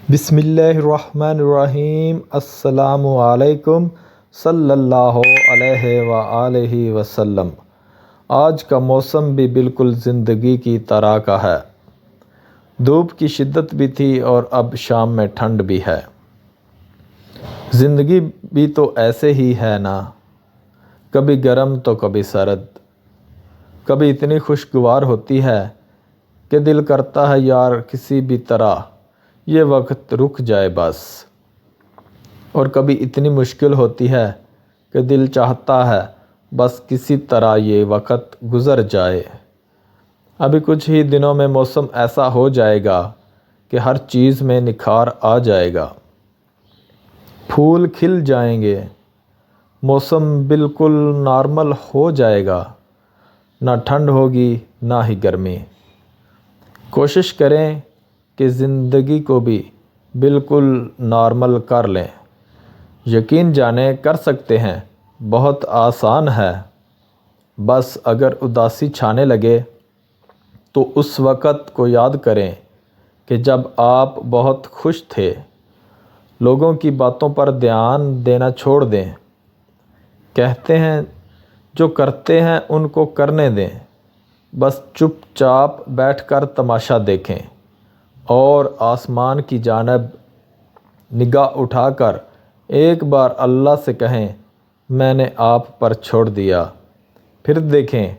بسم اللہ الرحمن الرحیم۔ السلام علیکم صلی اللہ علیہ وآلہ وسلم۔ آج کا موسم بھی بالکل زندگی کی طرح کا ہے۔ دھوپ کی شدت بھی تھی اور اب شام میں ٹھنڈ بھی ہے۔ زندگی بھی تو ایسے ہی ہے نا، کبھی گرم تو کبھی سرد، کبھی اتنی خوشگوار ہوتی ہے کہ دل کرتا ہے یار کسی بھی طرح یہ وقت رک جائے بس، اور کبھی اتنی مشکل ہوتی ہے کہ دل چاہتا ہے بس کسی طرح یہ وقت گزر جائے۔ ابھی کچھ ہی دنوں میں موسم ایسا ہو جائے گا کہ ہر چیز میں نکھار آ جائے گا، پھول کھل جائیں گے، موسم بالکل نارمل ہو جائے گا، نہ ٹھنڈ ہوگی نہ ہی گرمی۔ کوشش کریں کہ زندگی کو بھی بالکل نارمل کر لیں۔ یقین جانیں کر سکتے ہیں، بہت آسان ہے۔ بس اگر اداسی چھانے لگے تو اس وقت کو یاد کریں کہ جب آپ بہت خوش تھے۔ لوگوں کی باتوں پر دھیان دینا چھوڑ دیں۔ کہتے ہیں جو کرتے ہیں ان کو کرنے دیں، بس چپ چاپ بیٹھ کر تماشا دیکھیں اور آسمان کی جانب نگاہ اٹھا کر ایک بار اللہ سے کہیں میں نے آپ پر چھوڑ دیا۔ پھر دیکھیں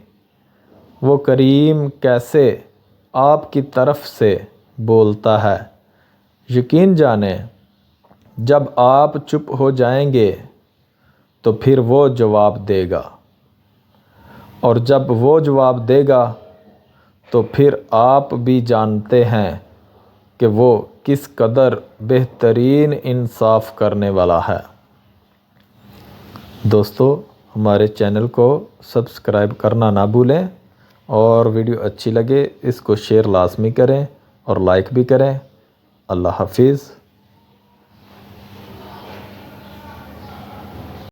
وہ کریم کیسے آپ کی طرف سے بولتا ہے۔ یقین جانیں جب آپ چپ ہو جائیں گے تو پھر وہ جواب دے گا، اور جب وہ جواب دے گا تو پھر آپ بھی جانتے ہیں کہ وہ کس قدر بہترین انصاف کرنے والا ہے۔ دوستو، ہمارے چینل کو سبسکرائب کرنا نہ بھولیں، اور ویڈیو اچھی لگے اس کو شیئر لازمی کریں اور لائک بھی کریں۔ اللہ حافظ۔